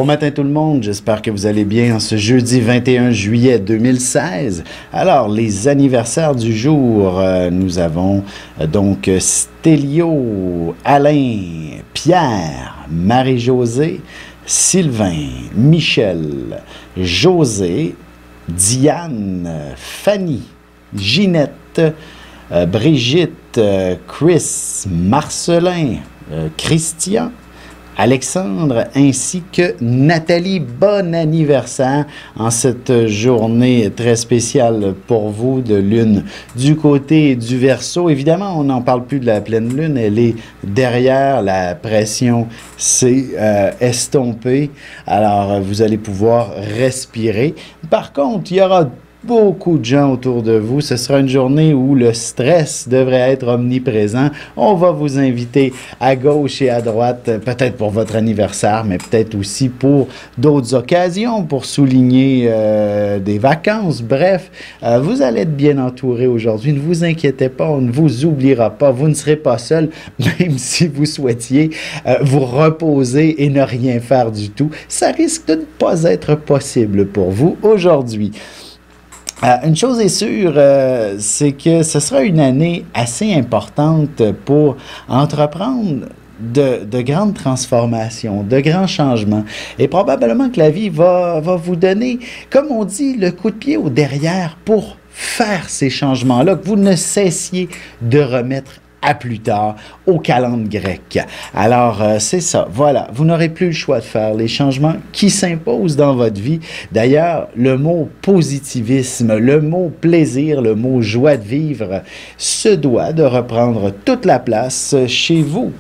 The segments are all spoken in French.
Bon matin tout le monde, j'espère que vous allez bien en ce jeudi 21 juillet 2016. Alors, les anniversaires du jour, nous avons donc Stélio, Alain, Pierre, Marie-Josée, Sylvain, Michel, José, Diane, Fanny, Ginette, Brigitte, Chris, Marcelin, Christian, Alexandre ainsi que Nathalie. Bon anniversaire en cette journée très spéciale pour vous de lune du côté du Verseau. Évidemment, on n'en parle plus de la pleine lune, elle est derrière, la pression s'est estompée, alors vous allez pouvoir respirer. Par contre, il y aura beaucoup de gens autour de vous. Ce sera une journée où le stress devrait être omniprésent. On va vous inviter à gauche et à droite, peut-être pour votre anniversaire, mais peut-être aussi pour d'autres occasions, pour souligner des vacances. Bref, vous allez être bien entouré aujourd'hui. Ne vous inquiétez pas, on ne vous oubliera pas. Vous ne serez pas seul, même si vous souhaitiez vous reposer et ne rien faire du tout. Ça risque de ne pas être possible pour vous aujourd'hui. Une chose est sûre, c'est que ce sera une année assez importante pour entreprendre de grandes transformations, de grands changements. Et probablement que la vie va vous donner, comme on dit, le coup de pied au derrière pour faire ces changements-là, que vous ne cessiez de remettre à plus tard au calende grec. Alors, c'est ça. Voilà. Vous n'aurez plus le choix de faire les changements qui s'imposent dans votre vie. D'ailleurs, le mot positivisme, le mot plaisir, le mot joie de vivre se doit de reprendre toute la place chez vous.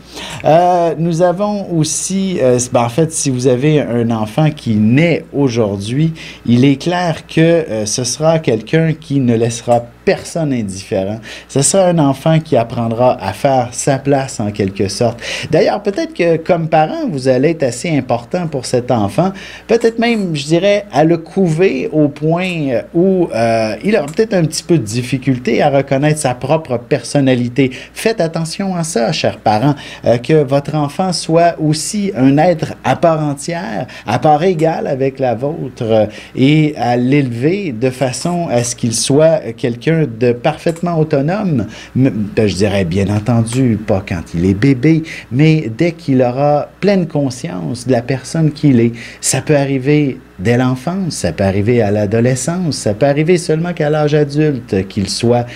Nous avons aussi, en fait, si vous avez un enfant qui naît aujourd'hui, il est clair que ce sera quelqu'un qui ne laissera personne indifférent. Ce sera un enfant qui apprendra à faire sa place en quelque sorte. D'ailleurs, peut-être que comme parent, vous allez être assez important pour cet enfant. Peut-être même, je dirais, à le couver au point où il aura peut-être un petit peu de difficulté à reconnaître sa propre personnalité. Faites attention à ça, chers parents, que votre enfant soit aussi un être à part entière, à part égale avec la vôtre, et à l'élever de façon à ce qu'il soit quelqu'un de parfaitement autonome. Je dirais bien entendu, pas quand il est bébé, mais dès qu'il aura pleine conscience de la personne qu'il est. Ça peut arriver dès l'enfance, ça peut arriver à l'adolescence, ça peut arriver seulement qu'à l'âge adulte, qu'il soit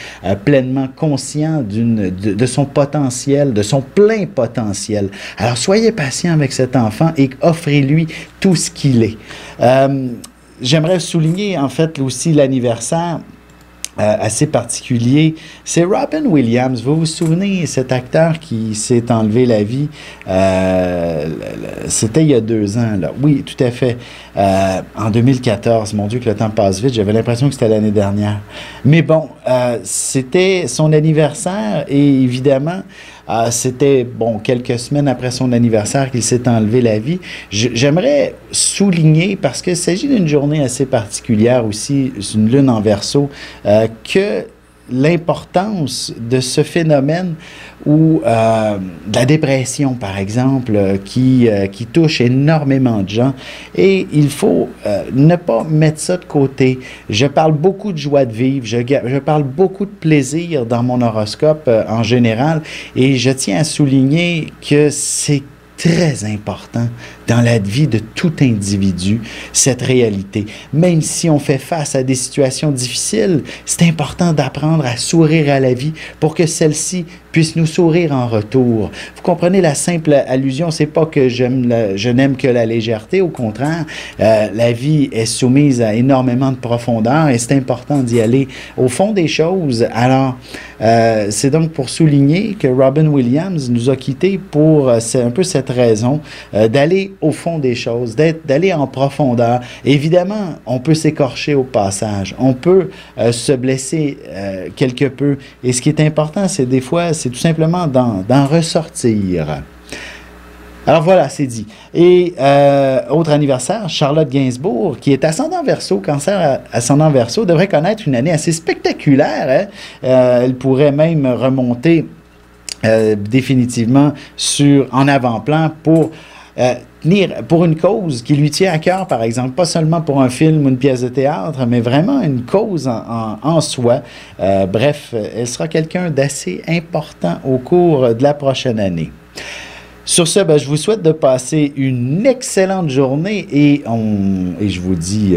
pleinement conscient de son potentiel, de son plein potentiel. Alors, soyez patient avec cet enfant et offrez-lui tout ce qu'il est. J'aimerais souligner, en fait, aussi l'anniversaire assez particulier, c'est Robin Williams. Vous vous souvenez, cet acteur qui s'est enlevé la vie, c'était il y a 2 ans, là. Oui, tout à fait. En 2014, mon Dieu que le temps passe vite, j'avais l'impression que c'était l'année dernière. Mais bon, c'était son anniversaire et évidemment, c'était, bon, quelques semaines après son anniversaire qu'il s'est enlevé la vie. J'aimerais souligner, parce qu'il s'agit d'une journée assez particulière aussi, une lune en Verseau, que l'importance de ce phénomène ou de la dépression, par exemple, qui touche énormément de gens. Et il faut ne pas mettre ça de côté. Je parle beaucoup de joie de vivre, je parle beaucoup de plaisir dans mon horoscope en général, et je tiens à souligner que c'est très important dans la vie de tout individu, cette réalité. Même si on fait face à des situations difficiles, c'est important d'apprendre à sourire à la vie pour que celle-ci puisse nous sourire en retour. Vous comprenez la simple allusion, c'est pas que je n'aime que la légèreté, au contraire, la vie est soumise à énormément de profondeur et c'est important d'y aller au fond des choses. Alors, c'est donc pour souligner que Robin Williams nous a quittés pour c'est un peu cette raison, d'aller au fond des choses, d'aller en profondeur. Évidemment, on peut s'écorcher au passage, on peut se blesser quelque peu, et ce qui est important, c'est des fois, c'est tout simplement d'en ressortir. Alors voilà, c'est dit. Et autre anniversaire, Charlotte Gainsbourg, qui est ascendant Verseau, cancer ascendant Verseau, devrait connaître une année assez spectaculaire. Hein? Elle pourrait même remonter définitivement en avant-plan pour tenir pour une cause qui lui tient à cœur, par exemple, pas seulement pour un film ou une pièce de théâtre, mais vraiment une cause en soi. Bref, elle sera quelqu'un d'assez important au cours de la prochaine année. Sur ce, je vous souhaite de passer une excellente journée et je vous dis,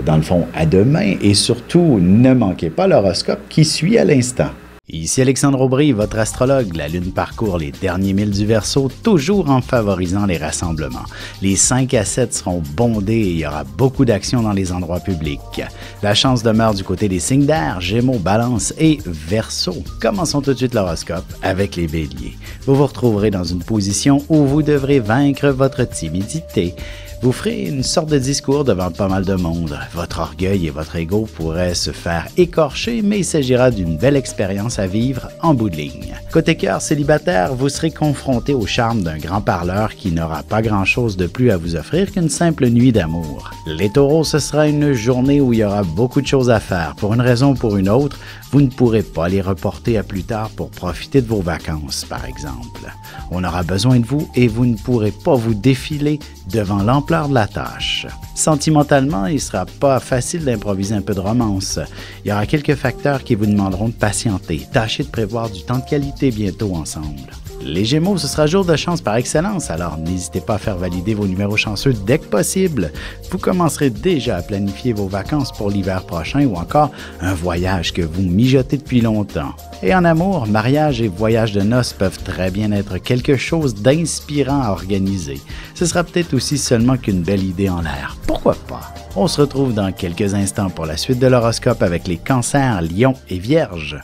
dans le fond, à demain et surtout, ne manquez pas l'horoscope qui suit à l'instant. Ici Alexandre Aubry, votre astrologue. La Lune parcourt les derniers milles du Verseau, toujours en favorisant les rassemblements. Les 5 à 7 seront bondés et il y aura beaucoup d'actions dans les endroits publics. La chance demeure du côté des signes d'air, Gémeaux, Balance et Verseau. Commençons tout de suite l'horoscope avec les Béliers. Vous vous retrouverez dans une position où vous devrez vaincre votre timidité. Vous ferez une sorte de discours devant pas mal de monde. Votre orgueil et votre ego pourraient se faire écorcher, mais il s'agira d'une belle expérience à vivre en bout de ligne. Côté cœur célibataire, vous serez confronté au charme d'un grand parleur qui n'aura pas grand-chose de plus à vous offrir qu'une simple nuit d'amour. Les taureaux, ce sera une journée où il y aura beaucoup de choses à faire. Pour une raison ou pour une autre, vous ne pourrez pas les reporter à plus tard pour profiter de vos vacances, par exemple. On aura besoin de vous et vous ne pourrez pas vous défiler devant l'ampleur de la tâche. Sentimentalement, il ne sera pas facile d'improviser un peu de romance. Il y aura quelques facteurs qui vous demanderont de patienter. Tâchez de prévoir du temps de qualité bientôt ensemble. Les Gémeaux, ce sera jour de chance par excellence, alors n'hésitez pas à faire valider vos numéros chanceux dès que possible. Vous commencerez déjà à planifier vos vacances pour l'hiver prochain ou encore un voyage que vous mijotez depuis longtemps. Et en amour, mariage et voyage de noces peuvent très bien être quelque chose d'inspirant à organiser. Ce sera peut-être aussi seulement qu'une belle idée en l'air. Pourquoi pas? On se retrouve dans quelques instants pour la suite de l'horoscope avec les Cancers, Lions et Vierges.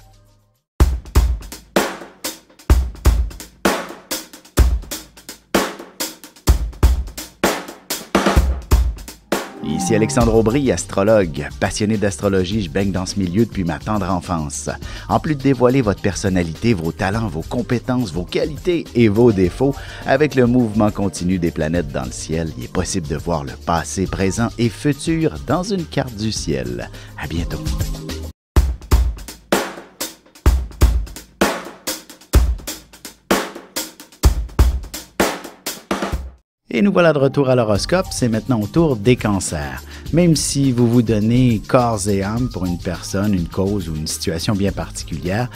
Ici Alexandre Aubry, astrologue. Passionné d'astrologie, je baigne dans ce milieu depuis ma tendre enfance. En plus de dévoiler votre personnalité, vos talents, vos compétences, vos qualités et vos défauts, avec le mouvement continu des planètes dans le ciel, il est possible de voir le passé, présent et futur dans une carte du ciel. À bientôt. Et nous voilà de retour à l'horoscope, c'est maintenant au tour des cancers. Même si vous vous donnez corps et âme pour une personne, une cause ou une situation bien particulière,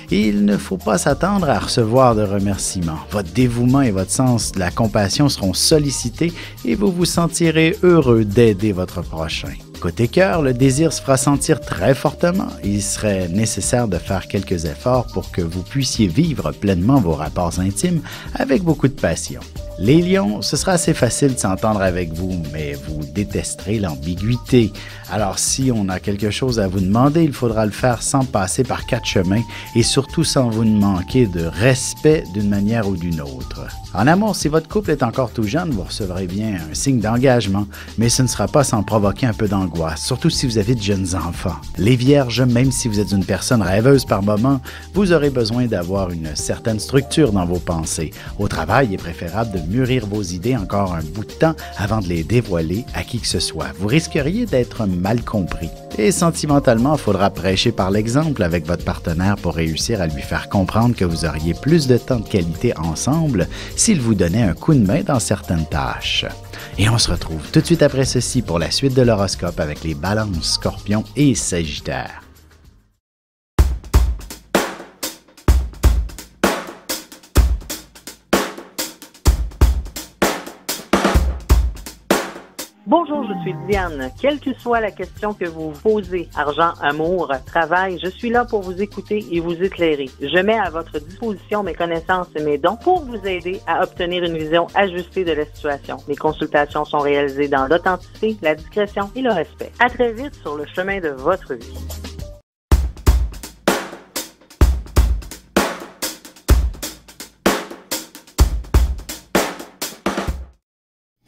il ne faut pas s'attendre à recevoir de remerciements. Votre dévouement et votre sens de la compassion seront sollicités et vous vous sentirez heureux d'aider votre prochain. Côté cœur, le désir se fera sentir très fortement. Il serait nécessaire de faire quelques efforts pour que vous puissiez vivre pleinement vos rapports intimes avec beaucoup de passion. Les lions, ce sera assez facile de s'entendre avec vous, mais vous détesterez l'ambiguïté. Alors si on a quelque chose à vous demander, il faudra le faire sans passer par 4 chemins et surtout sans vous manquer de respect d'une manière ou d'une autre. En amour, si votre couple est encore tout jeune, vous recevrez bien un signe d'engagement, mais ce ne sera pas sans provoquer un peu d'angoisse, surtout si vous avez de jeunes enfants. Les vierges, même si vous êtes une personne rêveuse par moment, vous aurez besoin d'avoir une certaine structure dans vos pensées. Au travail, il est préférable de mûrir vos idées encore un bout de temps avant de les dévoiler à qui que ce soit. Vous risqueriez d'être mal compris. Et sentimentalement, il faudra prêcher par l'exemple avec votre partenaire pour réussir à lui faire comprendre que vous auriez plus de temps de qualité ensemble s'il vous donnait un coup de main dans certaines tâches. Et on se retrouve tout de suite après ceci pour la suite de l'horoscope avec les Balances, Scorpions et Sagittaires. Bonjour, je suis Diane. Quelle que soit la question que vous posez, argent, amour, travail, je suis là pour vous écouter et vous éclairer. Je mets à votre disposition mes connaissances et mes dons pour vous aider à obtenir une vision ajustée de la situation. Mes consultations sont réalisées dans l'authenticité, la discrétion et le respect. À très vite sur le chemin de votre vie.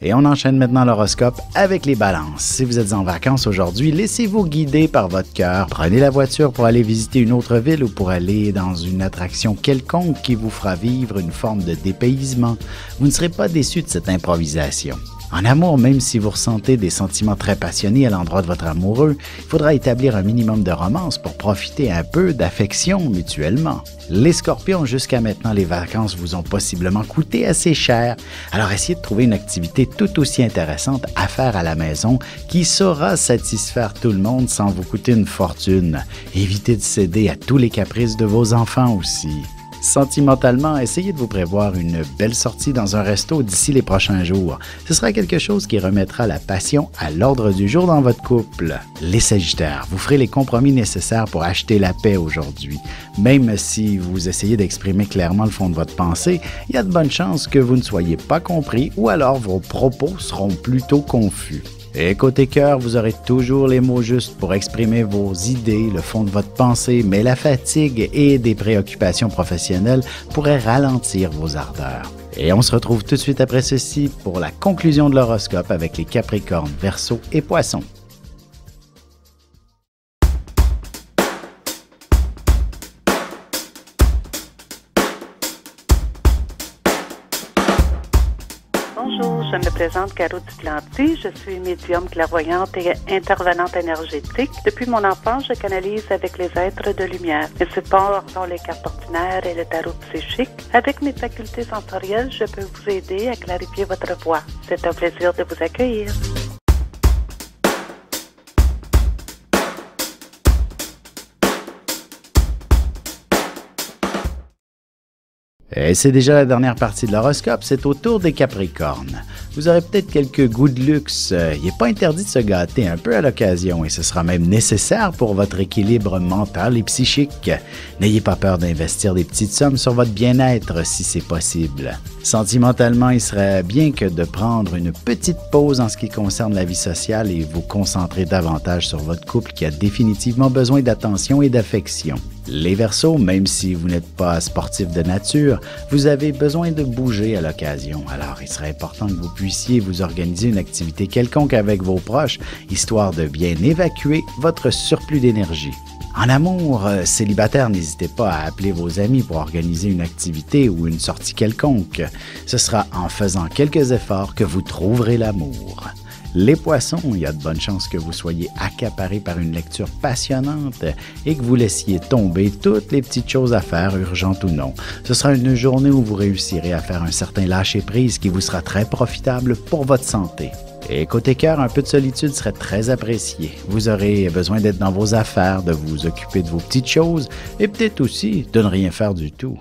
Et on enchaîne maintenant l'horoscope avec les balances. Si vous êtes en vacances aujourd'hui, laissez-vous guider par votre cœur. Prenez la voiture pour aller visiter une autre ville ou pour aller dans une attraction quelconque qui vous fera vivre une forme de dépaysement. Vous ne serez pas déçu de cette improvisation. En amour, même si vous ressentez des sentiments très passionnés à l'endroit de votre amoureux, il faudra établir un minimum de romance pour profiter un peu d'affection mutuellement. Les Scorpions, jusqu'à maintenant, les vacances vous ont possiblement coûté assez cher, alors essayez de trouver une activité tout aussi intéressante à faire à la maison qui saura satisfaire tout le monde sans vous coûter une fortune. Évitez de céder à tous les caprices de vos enfants aussi. Sentimentalement, essayez de vous prévoir une belle sortie dans un resto d'ici les prochains jours. Ce sera quelque chose qui remettra la passion à l'ordre du jour dans votre couple. Les Sagittaires, vous ferez les compromis nécessaires pour acheter la paix aujourd'hui. Même si vous essayez d'exprimer clairement le fond de votre pensée, il y a de bonnes chances que vous ne soyez pas compris ou alors vos propos seront plutôt confus. Et côté cœur, vous aurez toujours les mots justes pour exprimer vos idées, le fond de votre pensée, mais la fatigue et des préoccupations professionnelles pourraient ralentir vos ardeurs. Et on se retrouve tout de suite après ceci pour la conclusion de l'horoscope avec les Capricornes, Verseaux et Poissons. Bonjour, je me présente Caro Duplanty. Je suis médium, clairvoyante et intervenante énergétique. Depuis mon enfance, je canalise avec les êtres de lumière. Mes supports sont les cartes ordinaires et le tarot psychique. Avec mes facultés sensorielles, je peux vous aider à clarifier votre voix. C'est un plaisir de vous accueillir. Et c'est déjà la dernière partie de l'horoscope, c'est au tour des Capricornes. Vous aurez peut-être quelques goûts de luxe. Il n'est pas interdit de se gâter un peu à l'occasion et ce sera même nécessaire pour votre équilibre mental et psychique. N'ayez pas peur d'investir des petites sommes sur votre bien-être si c'est possible. Sentimentalement, il serait bien que de prendre une petite pause en ce qui concerne la vie sociale et vous concentrer davantage sur votre couple qui a définitivement besoin d'attention et d'affection. Les Verseaux, même si vous n'êtes pas sportif de nature, vous avez besoin de bouger à l'occasion. Alors, il serait important que vous puissiez vous organiser une activité quelconque avec vos proches, histoire de bien évacuer votre surplus d'énergie. En amour, célibataire, n'hésitez pas à appeler vos amis pour organiser une activité ou une sortie quelconque. Ce sera en faisant quelques efforts que vous trouverez l'amour. Les Poissons, il y a de bonnes chances que vous soyez accaparés par une lecture passionnante et que vous laissiez tomber toutes les petites choses à faire, urgentes ou non. Ce sera une journée où vous réussirez à faire un certain lâcher-prise qui vous sera très profitable pour votre santé. Et côté cœur, un peu de solitude serait très apprécié. Vous aurez besoin d'être dans vos affaires, de vous occuper de vos petites choses et peut-être aussi de ne rien faire du tout.